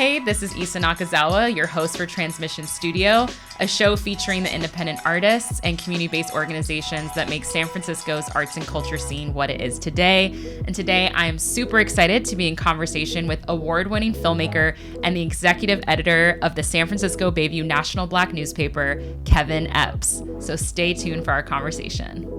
Hey, this is Isa Nakazawa, your host for Transmission Studio, a show featuring the independent artists and community-based organizations that make San Francisco's arts and culture scene what it is today. And today I am super excited to be in conversation with award-winning filmmaker and the executive editor of the San Francisco Bayview National Black newspaper, Kevin Epps. So stay tuned for our conversation.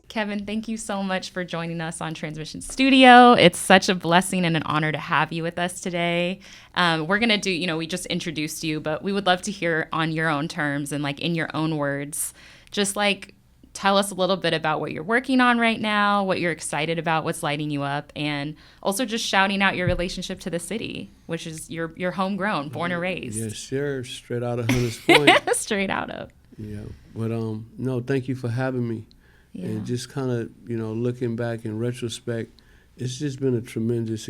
Kevin, thank you so much for joining us on Transmission Studio. It's such a blessing and an honor to have you with us today. We're going to do, we just introduced you, but we would love to hear on your own terms and in your own words, just tell us a little bit about what you're working on right now, what you're excited about, what's lighting you up, and also just shouting out your relationship to the city, which is you're homegrown, born and raised. Yes, sure. Straight out of Hunters Point. Straight out of. Yeah. But no, thank you for having me. Yeah. And just kind of, looking back in retrospect, it's just been a tremendous,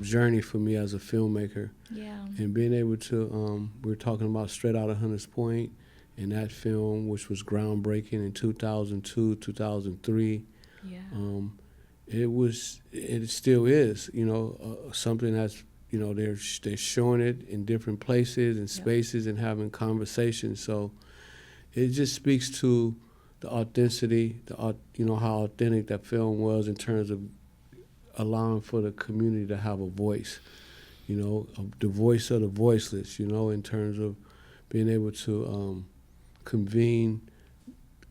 journey for me as a filmmaker. Yeah. And being able to, we're talking about Straight Out of Hunters Point, and that film, which was groundbreaking in 2002, 2003. Yeah. It still is, something that's, they're showing it in different places and spaces and having conversations. So it just speaks to the authenticity, how authentic that film was in terms of allowing for the community to have a voice, the voice of the voiceless, in terms of being able to convene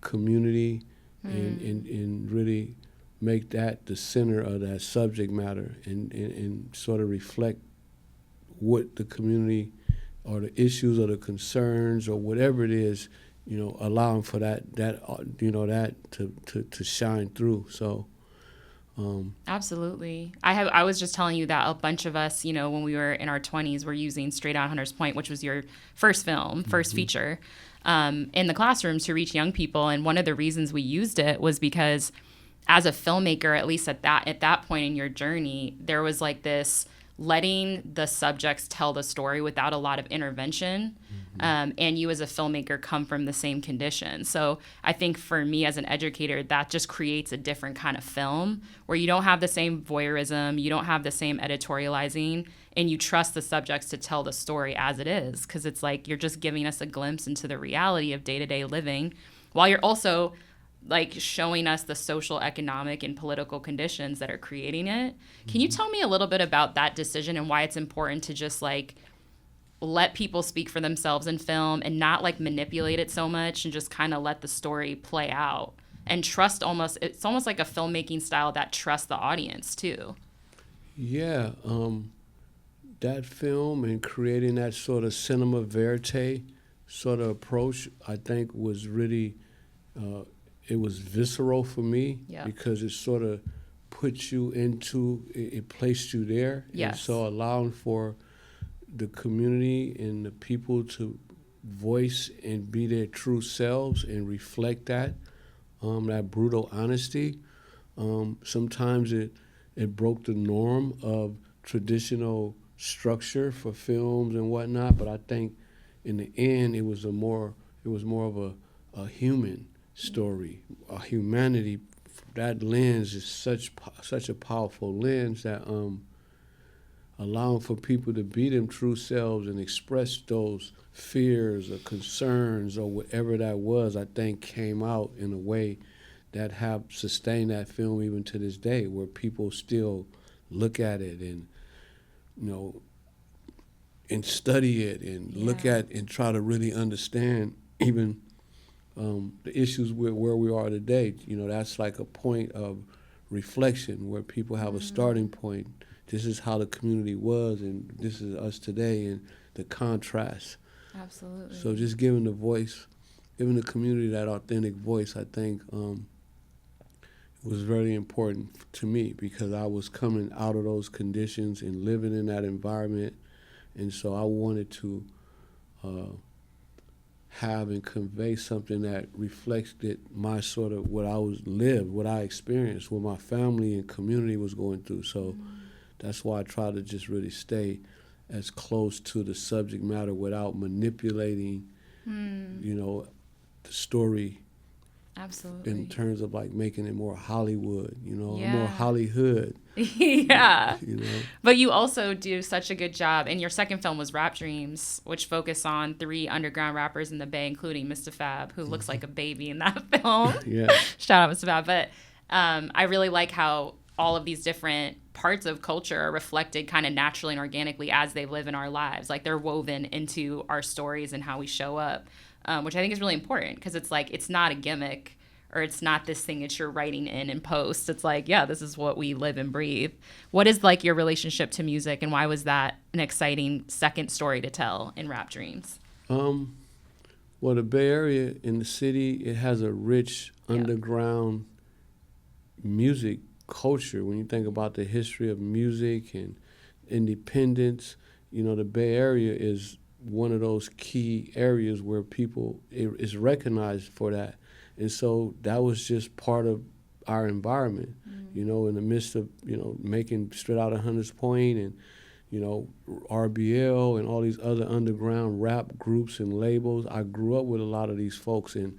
community and really make that the center of that subject matter and sort of reflect what the community or the issues or the concerns or whatever it is, allowing for that to shine through. So absolutely. I was just telling you that a bunch of us, when we were in our 20s, were using Straight Out Hunters Point, which was your first film, first feature, in the classrooms to reach young people. And one of the reasons we used it was because as a filmmaker, at least at that point in your journey, there was this letting the subjects tell the story without a lot of intervention. And you as a filmmaker come from the same condition. So I think for me as an educator, that just creates a different kind of film where you don't have the same voyeurism, you don't have the same editorializing, and you trust the subjects to tell the story as it is. Because it's you're just giving us a glimpse into the reality of day-to-day living while you're also showing us the social, economic, and political conditions that are creating it. Can you tell me a little bit about that decision and why it's important to just let people speak for themselves in film and not manipulate it so much and just kind of let the story play out and trust it's almost like a filmmaking style that trusts the audience too? Yeah. That film and creating that sort of cinema verite sort of approach, I think was really, it was visceral for me because it sort of put you it placed you there. Yes. And so allowing for the community and the people to voice and be their true selves and reflect that brutal honesty. Sometimes it broke the norm of traditional structure for films and whatnot, but I think in the end it was more of a human story, a humanity. That lens is such a powerful lens that allowing for people to be them true selves and express those fears or concerns or whatever that was, I think came out in a way that have sustained that film even to this day, where people still look at it and and study it and look at and try to really understand even the issues with where we are today. That's a point of reflection where people have a starting point. This is how the community was, and this is us today, and the contrast. Absolutely. So just giving the community that authentic voice, I think was very important to me because I was coming out of those conditions and living in that environment, and so I wanted to have and convey something that reflected my sort of what I experienced, what my family and community was going through. So that's why I try to just really stay as close to the subject matter without manipulating, you know, the story Absolutely. in terms of like making it more Hollywood, you know, Yeah. more Hollywood. Yeah. You know. But you also do such a good job. And your second film was Rap Dreams, which focused on 3 underground rappers in the Bay, including Mr. Fab, who looks like a baby in that film. Yeah. Shout out Mr. Fab. But I really like how all of these different parts of culture are reflected kind of naturally and organically as they live in our lives. Like they're woven into our stories and how we show up, which I think is really important because it's like it's not a gimmick or it's not this thing that you're writing in post. It's like, yeah, this is what we live and breathe. What is like your relationship to music and why was that an exciting second story to tell in Rap Dreams? Well, the Bay Area in the city, it has a rich underground music culture. When you think about the history of music and independence, you know, the Bay Area is one of those key areas where people is recognized for that. And so that was just part of our environment, you know, in the midst of, you know, making Straight Outta Hunters Point and, you know, RBL and all these other underground rap groups and labels. I grew up with a lot of these folks, and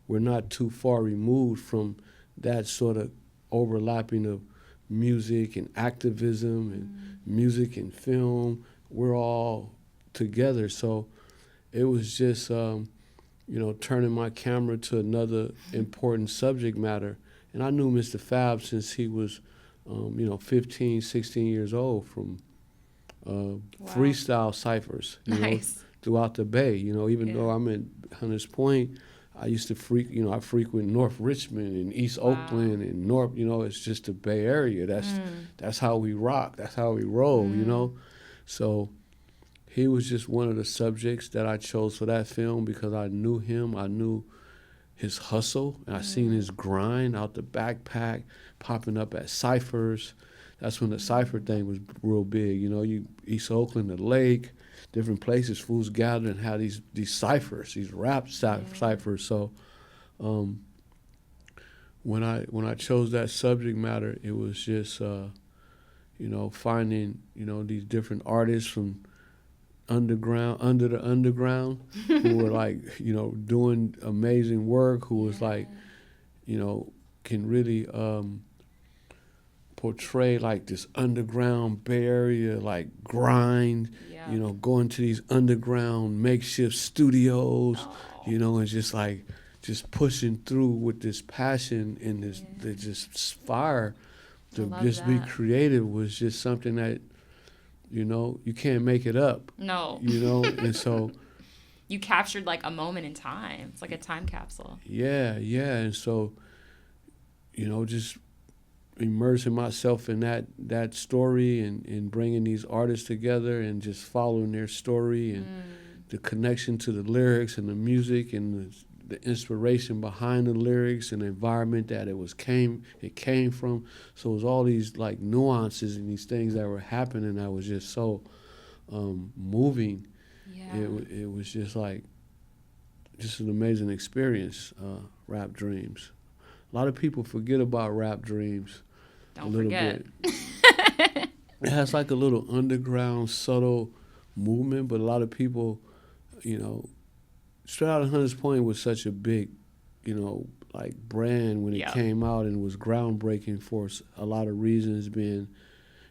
we're not too far removed from that sort of overlapping of music and activism and music and film. We're all together. So it was just, you know, turning my camera to another important subject matter. And I knew Mr. Fab since he was, you know, 15, 16 years old from freestyle ciphers, you know, throughout the Bay. You know, even though I'm in Hunters Point, I used to I frequent North Richmond and East Oakland and North, you know, it's just the Bay Area. That's how we rock. That's how we roll, you know. So he was just one of the subjects that I chose for that film because I knew him. I knew his hustle. And I seen his grind out the backpack, popping up at ciphers. That's when the cipher thing was real big. You know, East Oakland, the lake, different places, fools gathered and had these ciphers, these rap ciphers. So when I chose that subject matter, it was just, you know, finding, you know, these different artists from under the underground who were like, you know, doing amazing work, who was like, you know, can really portray like this underground Bay Area like grind, you know, going to these underground makeshift studios, you know, and just like just pushing through with this passion and this just fire to just be creative was just something that, you know, you can't make it up. No. You know, and so you captured like a moment in time. It's like a time capsule. Yeah. And so, you know, just immersing myself in that story and bringing these artists together and just following their story and the connection to the lyrics and the music and the inspiration behind the lyrics and the environment that it came from. So it was all these like nuances and these things that were happening that was just so moving. Yeah. It was just like just an amazing experience, Rap Dreams. A lot of people forget about Rap Dreams. Don't forget. Bit. It has like a little underground, subtle movement, but a lot of people, you know, Straight Outta Hunters Point was such a big, you know, like brand when it came out and was groundbreaking for a lot of reasons, being,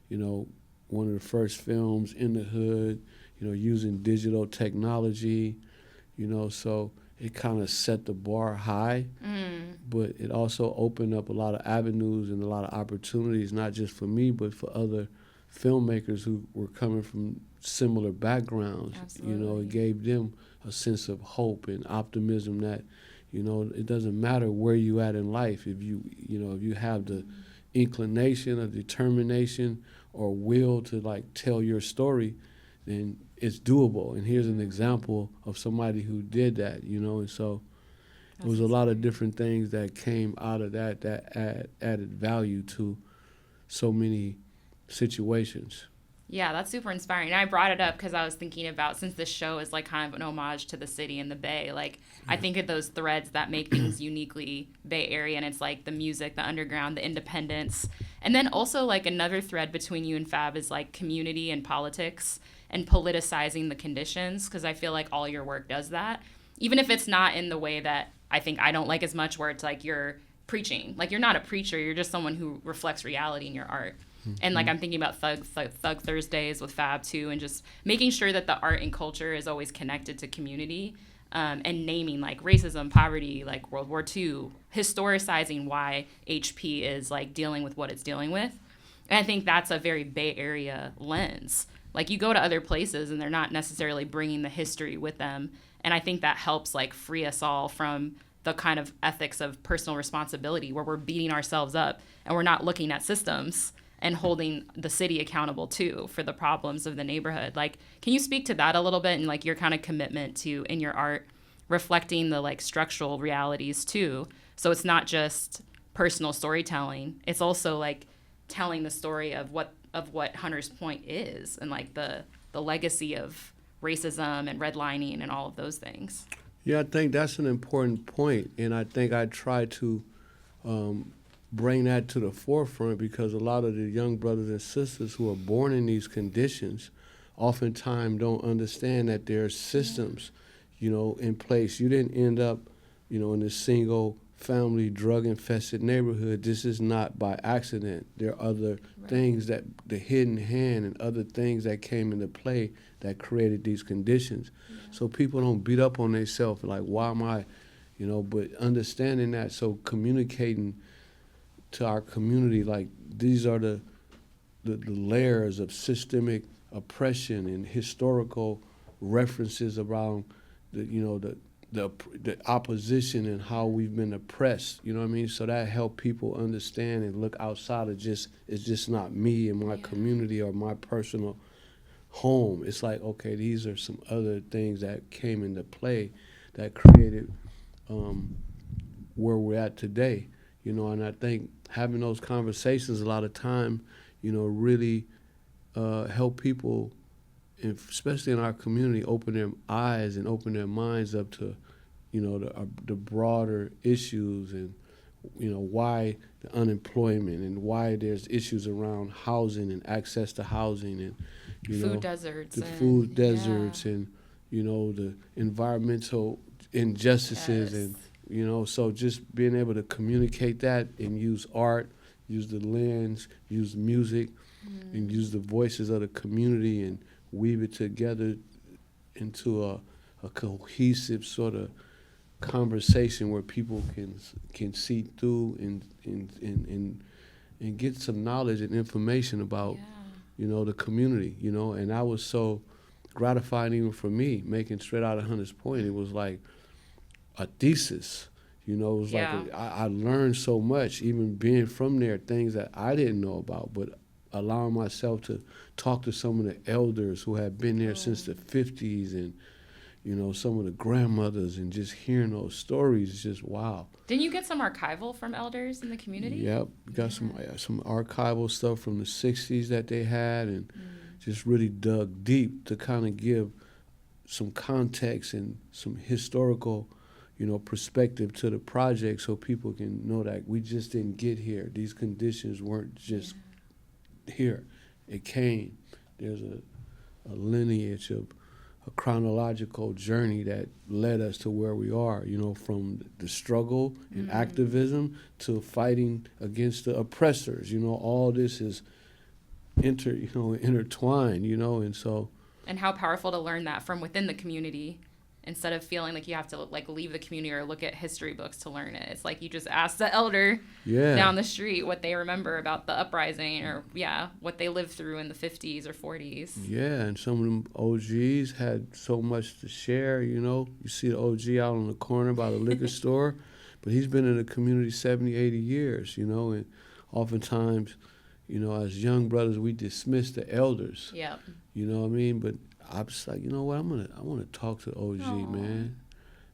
you know, one of the first films in the hood, you know, using digital technology, you know, so it kind of set the bar high, but it also opened up a lot of avenues and a lot of opportunities, not just for me, but for other filmmakers who were coming from similar backgrounds. Absolutely. You know, it gave them a sense of hope and optimism that, you know, it doesn't matter where you at in life. If if you have the inclination or determination or will to like tell your story, then it's doable. And here's an example of somebody who did that, you know. And so it was a lot of different things that came out of that added value to so many situations. Yeah, that's super inspiring. And I brought it up because I was thinking about, since this show is like kind of an homage to the city and the Bay, like I think of those threads that make things uniquely Bay Area, and it's like the music, the underground, the independence. And then also like another thread between you and Fab is like community and politics and politicizing the conditions, because I feel like all your work does that. Even if it's not in the way that I think I don't like as much, where it's like you're preaching. Like you're not a preacher, you're just someone who reflects reality in your art. And like I'm thinking about Thug Thursdays with Fab too, and just making sure that the art and culture is always connected to community, and naming like racism, poverty, like World War II, historicizing why HP is like dealing with what it's dealing with. And I think that's a very Bay Area lens. Like you go to other places and they're not necessarily bringing the history with them. And I think that helps like free us all from the kind of ethics of personal responsibility where we're beating ourselves up and we're not looking at systems and holding the city accountable too for the problems of the neighborhood. Like, can you speak to that a little bit, and like your kind of commitment to, in your art, reflecting the like structural realities too? So it's not just personal storytelling, it's also like telling the story of what Hunters Point is, and like the legacy of racism and redlining and all of those things. Yeah, I think that's an important point, and I think I try to bring that to the forefront, because a lot of the young brothers and sisters who are born in these conditions oftentimes don't understand that there are systems, in place. You didn't end up, in a single family drug-infested neighborhood. This is not by accident. There are other things, that the hidden hand and other things that came into play that created these conditions. Yeah. So people don't beat up on themselves like, why am I, but understanding that, so communicating to our community, like these are the layers of systemic oppression and historical references around the opposition and how we've been oppressed. You know what I mean? So that help people understand and look outside of it's just not me and my community or my personal home. It's like, okay, these are some other things that came into play that created where we're at today. And I think having those conversations a lot of time, really help people, especially in our community, open their eyes and open their minds up to, the broader issues, and, why the unemployment and why there's issues around housing and access to housing, and, food deserts, and the environmental injustices. Yes. And so just being able to communicate that and use art, use the lens, use music, and use the voices of the community and weave it together into a cohesive sort of conversation where people can see through and get some knowledge and information about, the community, And that was so gratifying even for me, making Straight Outta Hunters Point. It was like a thesis, it was like I learned so much, even being from there, things that I didn't know about, but allowing myself to talk to some of the elders who had been there since the 50s, and some of the grandmothers, and just hearing those stories is just wow. Didn't you get some archival from elders in the community? Yep, got some archival stuff from the 60s that they had, and just really dug deep to kind of give some context and some historical perspective to the project, so people can know that we just didn't get here. These conditions weren't just here. It came. There's a lineage of a chronological journey that led us to where we are, from the struggle and activism to fighting against the oppressors. All this is intertwined, and so. And how powerful to learn that from within the community, instead of feeling like you have to like leave the community or look at history books to learn it. It's like you just ask the elder down the street what they remember about the uprising, or what they lived through in the 50s or 40s. Yeah, and some of them OGs had so much to share, You see the OG out on the corner by the liquor store, but he's been in the community 70, 80 years, and oftentimes, as young brothers, we dismiss the elders. Yep. You know what I mean? But I was like, I want to talk to the OG, man.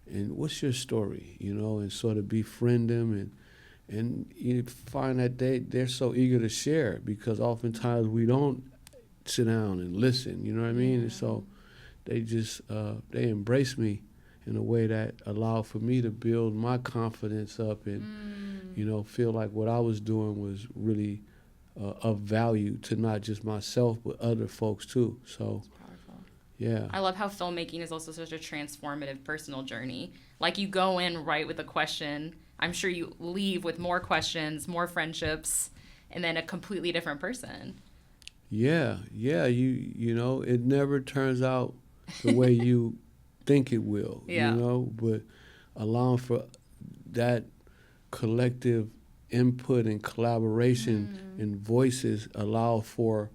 And what's your story, and sort of befriend them, and you find that they're so eager to share, because oftentimes we don't sit down and listen, you know what I mean? And so they just, they embrace me in a way that allowed for me to build my confidence up and, you know, feel like what I was doing was really of value to not just myself, but other folks too. So, yeah. I love how filmmaking is also such a transformative personal journey. Like, you go in right with a question. I'm sure you leave with more questions, more friendships, and then a completely different person. Yeah. You know, it never turns out the way you think it will, you know, but allowing for that collective input and collaboration and voices allow for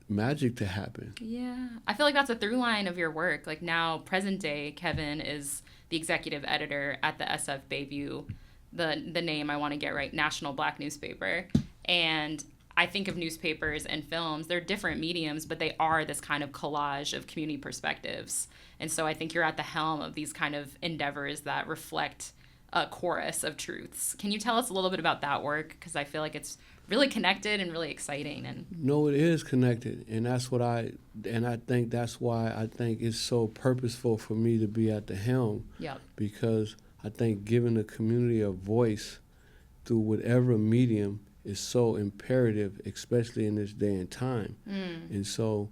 magic to happen. Yeah. I feel like that's a through line of your work. Like, now, present day, Kevin is the executive editor at the SF Bayview, the name I want to get right, National Black Newspaper. And I think of newspapers and films, they're different mediums, but they are this kind of collage of community perspectives. And so I think you're at the helm of these kind of endeavors that reflect a chorus of truths. Can you tell us a little bit about that work? Because I feel like it's really connected and really exciting. And no, it is connected, and that's what I think that's why I think it's so purposeful for me to be at the helm. Yep. Because I think giving the community a voice through whatever medium is so imperative, especially in this day and time. And so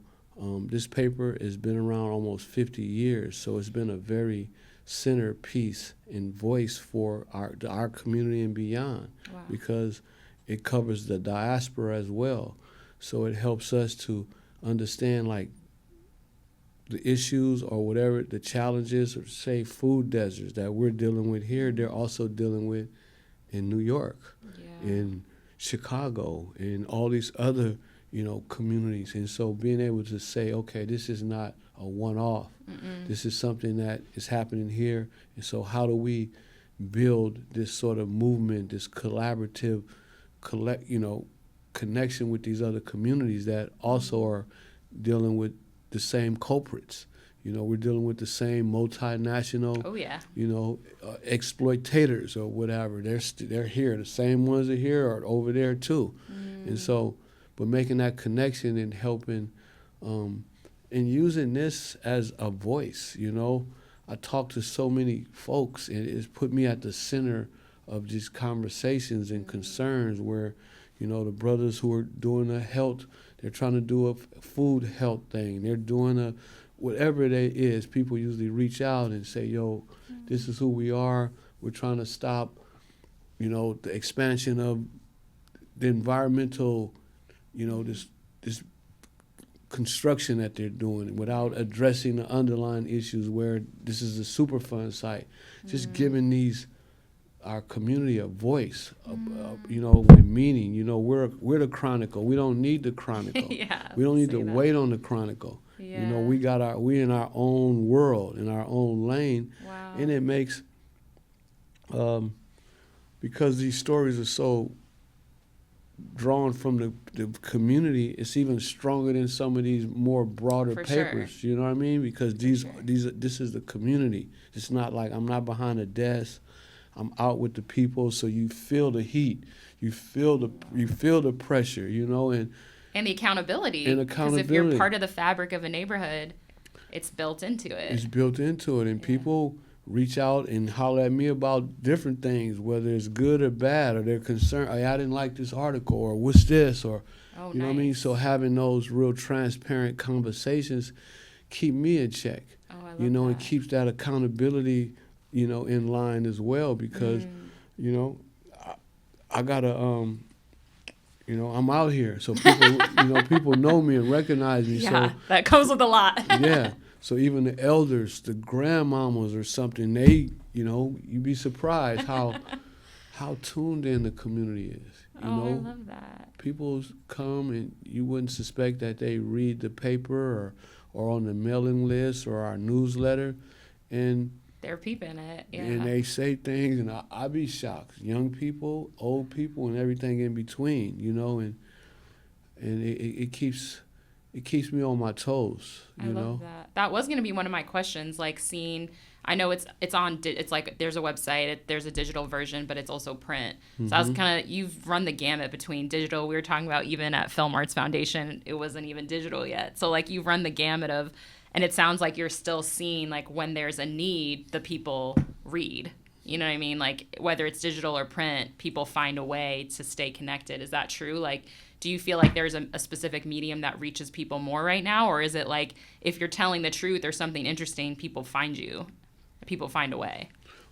this paper has been around almost 50 years, so it's been a very centerpiece and voice for our community and beyond. Wow. Because it covers the diaspora as well. So it helps us to understand, like, the issues or whatever, the challenges, or say food deserts that we're dealing with here, they're also dealing with in New York, in Chicago, and all these other, you know, communities. And so being able to say, okay, this is not a one-off. This is something that is happening here. And so how do we build this sort of movement, this collaborative connection with these other communities that also are dealing with the same culprits. You know, we're dealing with the same multinational, exploitators or whatever. They're here. The same ones are here or over there too. And so, but making that connection and helping, and using this as a voice, you know. I talk to so many folks, and it's put me at the center of these conversations and concerns where, you know, the brothers who are doing they're trying to do a food health thing. They're doing whatever it is. People usually reach out and say, yo, this is who we are. We're trying to stop, you know, the expansion of the environmental, you know, this construction that they're doing without addressing the underlying issues where this is a Superfund site. Just giving our community a voice, you know, with meaning. You know, we're the Chronicle. We don't need the Chronicle. We don't need to wait on the Chronicle. You know, we're in our own world, in our own lane. Wow. And it makes, because these stories are so drawn from the community, it's even stronger than some of these more broader papers. Sure. You know what I mean? Because this is the community. It's not like I'm not behind a desk. I'm out with the people, so you feel the heat, you feel the pressure, you know, and the accountability. Because if you're part of the fabric of a neighborhood, it's built into it. It's built into it, and people reach out and holler at me about different things, whether it's good or bad, or they're concerned. Hey, I didn't like this article, or what's this, or you know what I mean. So having those real transparent conversations keep me in check. Oh, I love you know, that. and keeps that accountability, you know, in line as well, because, you know, I gotta, you know, I'm out here, so people, you know, people know me and recognize me. Yeah, so that comes with a lot. Yeah, so even the elders, the grandmamas or something, they, you know, you'd be surprised how tuned in the community is. You know, I love that. People come and you wouldn't suspect that they read the paper or on the mailing list or our newsletter, and they're peeping it, and they say things, and I be shocked. Young people, old people, and everything in between, you know, and it keeps it keeps me on my toes. I love that. That was going to be one of my questions, like seeing. I know it's like there's a website, there's a digital version, but it's also print. So I was kind of, you've run the gamut between digital. We were talking about even at Film Arts Foundation, it wasn't even digital yet. So like you've run the gamut of, and it sounds like you're still seeing like when there's a need, the people read. You know what I mean? Like whether it's digital or print, people find a way to stay connected. Is that true? Like, do you feel like there's a specific medium that reaches people more right now? Or is it like if you're telling the truth or something interesting, people find you? People find a way.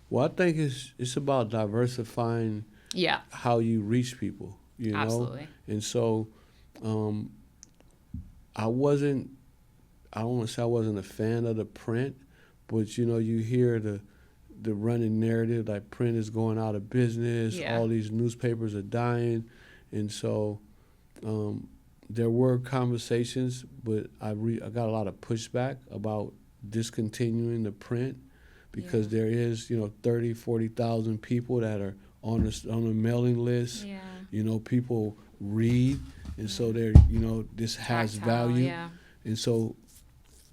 Well, I think it's about diversifying how you reach people, you know? Absolutely. And so I don't want to say I wasn't a fan of the print, but, you know, you hear the running narrative, like print is going out of business, all these newspapers are dying. And so there were conversations, but I got a lot of pushback about discontinuing the print because there is, you know, 30, 40,000 people that are on a mailing list. Yeah. You know, people read, and so they're, you know, this has value. Yeah. And so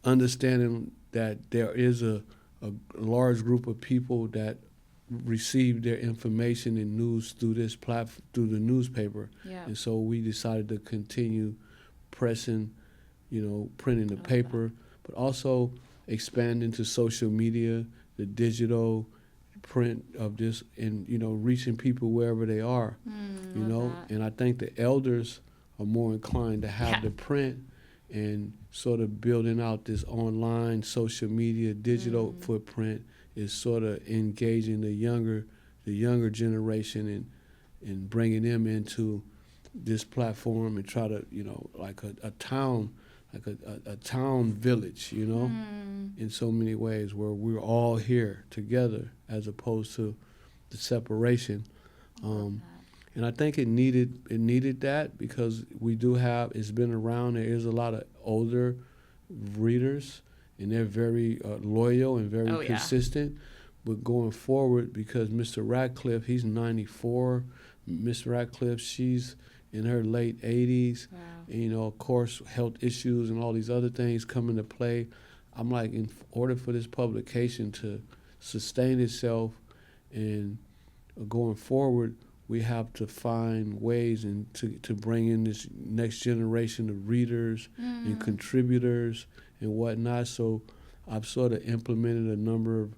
understanding that there is a large group of people that receive their information and news through through the newspaper. Yeah. And so we decided to continue pressing, you know, printing the paper, but also expand into social media, the digital print of this, and, you know, reaching people wherever they are, you know. That. And I think the elders are more inclined to have the print and sort of building out this online social media digital footprint is sort of engaging the younger generation and bringing them into this platform and try to, you know, like a town village, you know, in so many ways where we're all here together as opposed to the separation. And I think it needed that because we do have, it's been around, there is a lot of older readers and they're very loyal and very consistent. But going forward, because Mr. Radcliffe, he's 94, Miss Radcliffe, she's in her late 80s. Wow. And, you know, of course, health issues and all these other things come into play. I'm like, in order for this publication to sustain itself and going forward, we have to find ways and to bring in this next generation of readers and contributors and whatnot. So I've sort of implemented a number of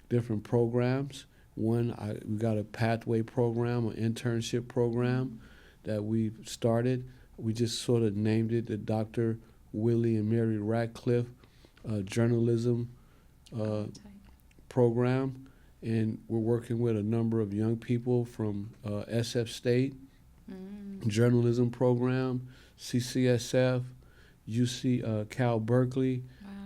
different programs. One, we got a pathway program, an internship program that we've started. We just sort of named it the Dr. Willie and Mary Radcliffe journalism program. And we're working with a number of young people from SF State, journalism program, CCSF, UC Cal Berkeley,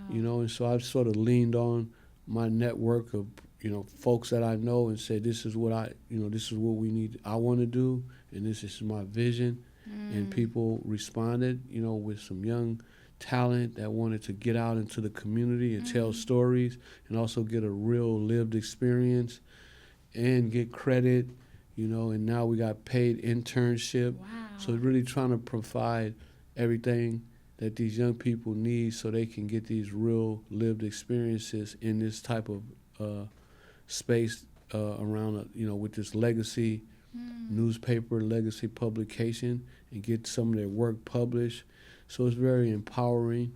you know, and so I've sort of leaned on my network of, you know, folks that I know and said, this is what this is what I want to do, and this is my vision. And people responded, you know, with some young talent that wanted to get out into the community and tell stories and also get a real lived experience and get credit, you know, and now we got paid internship. Wow. So really trying to provide everything that these young people need so they can get these real lived experiences in this type of space around, you know, with this legacy newspaper, legacy publication, and get some of their work published. So it's very empowering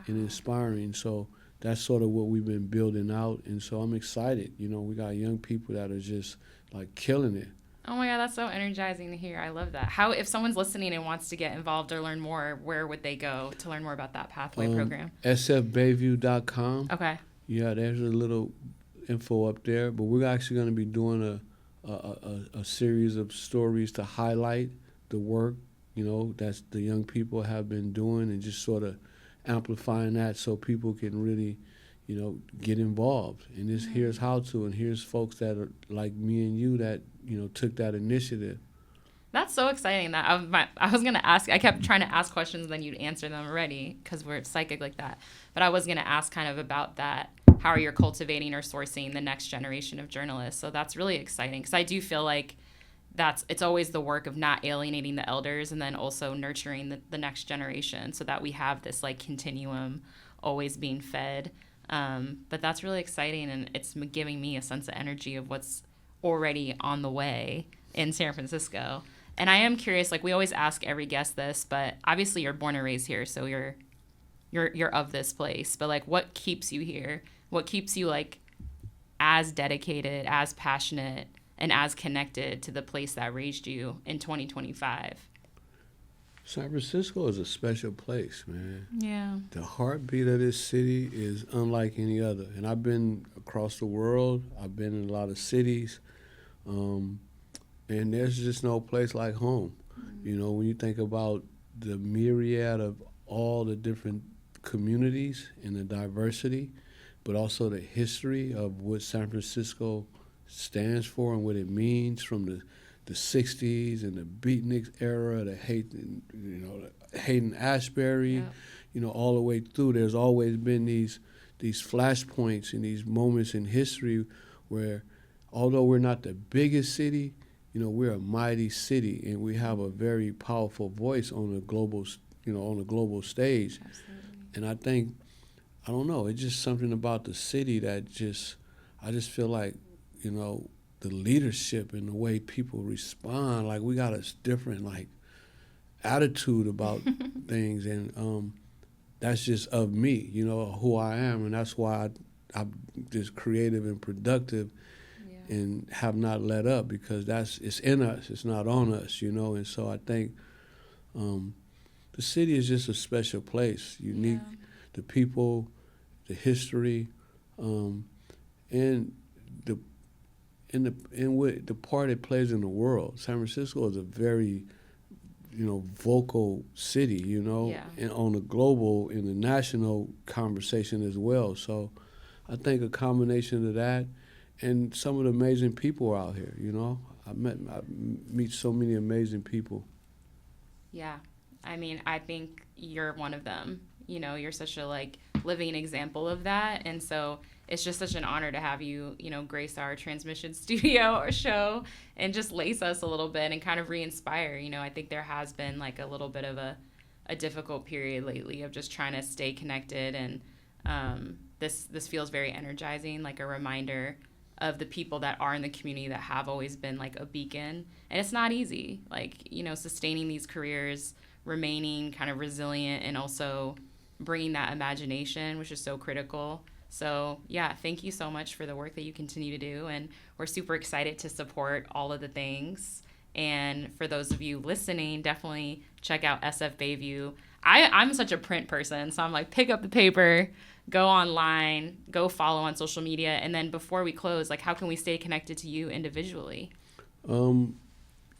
and inspiring. So that's sort of what we've been building out. And so I'm excited. You know, we got young people that are just like killing it. Oh my God, that's so energizing to hear. I love that. How, if someone's listening and wants to get involved or learn more, where would they go to learn more about that pathway program? sfbayview.com. Okay. Yeah, there's a little info up there. But we're actually going to be doing a series of stories to highlight the work, you know, that the young people have been doing and just sort of amplifying that so people can really, you know, get involved. And this here's how to, and here's folks that are like me and you that, you know, took that initiative. That's so exciting. That I was going to ask, I kept trying to ask questions and then you'd answer them already because we're psychic like that. But I was going to ask kind of about that. How are you cultivating or sourcing the next generation of journalists? So that's really exciting because I do feel like it's always the work of not alienating the elders and then also nurturing the next generation so that we have this like continuum always being fed. But that's really exciting, and it's giving me a sense of energy of what's already on the way in San Francisco. And I am curious, like we always ask every guest this, but obviously you're born and raised here, so you're of this place. But like, what keeps you here? What keeps you like as dedicated, as passionate, and as connected to the place that raised you in 2025? San Francisco is a special place, man. Yeah. The heartbeat of this city is unlike any other. And I've been across the world. I've been in a lot of cities. And there's just no place like home. You know, when you think about the myriad of all the different communities and the diversity, but also the history of what San Francisco stands for and what it means from the 60s and the beatnik era, the Hayden Ashbury, Yeah. you know, all the way through. There's always been these flashpoints and these moments in history where, although we're not the biggest city, you know, we're a mighty city, and we have a very powerful voice on the global, on the global stage. Absolutely. And I think, I don't know, it's just something about the city that I just feel like, you know, the leadership and the way people respond, like we got a different like attitude about things, and that's just of me, you know, who I am, and that's why I'm just creative and productive. And have not let up, because it's in us, it's not on us, you know. And so I think the city is just a special place, unique, the people, the history, and what the part it plays in the world. San Francisco is a very, you know, vocal city, you know, and on the global, in the national conversation as well. So I think a combination of that. And some of the amazing people out here, you know. I meet so many amazing people. Yeah. I mean, I think you're one of them. You know, you're such a, like, living example of that. And so it's just such an honor to have you, you know, grace our transmission studio or show and just lace us a little bit and kind of re-inspire. You know, I think there has been, like, a little bit of a difficult period lately of just trying to stay connected. And this feels very energizing, like a reminder of the people that are in the community that have always been like a beacon. And it's not easy, like, you know, sustaining these careers, remaining kind of resilient, and also bringing that imagination, which is so critical. So yeah, thank you so much for the work that you continue to do. And we're super excited to support all of the things. And for those of you listening, definitely check out SF Bayview. I'm such a print person, so I'm like, pick up the paper, go online, go follow on social media. And then before we close, like, how can we stay connected to you individually?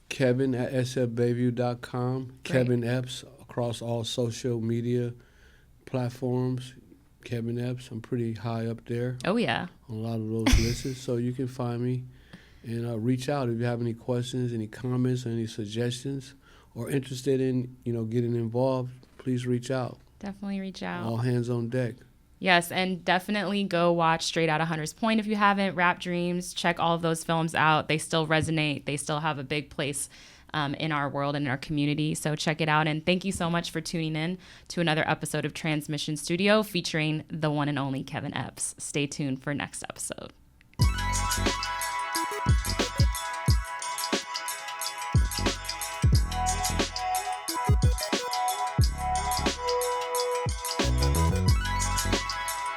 Kevin at sfbayview.com. Great. Kevin Epps across all social media platforms. Kevin Epps, I'm pretty high up there. Oh, yeah. On a lot of those lists. So you can find me and reach out if you have any questions, any comments, or any suggestions, or interested in, you know, getting involved. Please reach out. Definitely reach out. All hands on deck. Yes, and definitely go watch Straight Outta Hunters Point if you haven't. Rap Dreams, check all of those films out. They still resonate. They still have a big place in our world and in our community. So check it out. And thank you so much for tuning in to another episode of Transmission Studio featuring the one and only Kevin Epps. Stay tuned for next episode.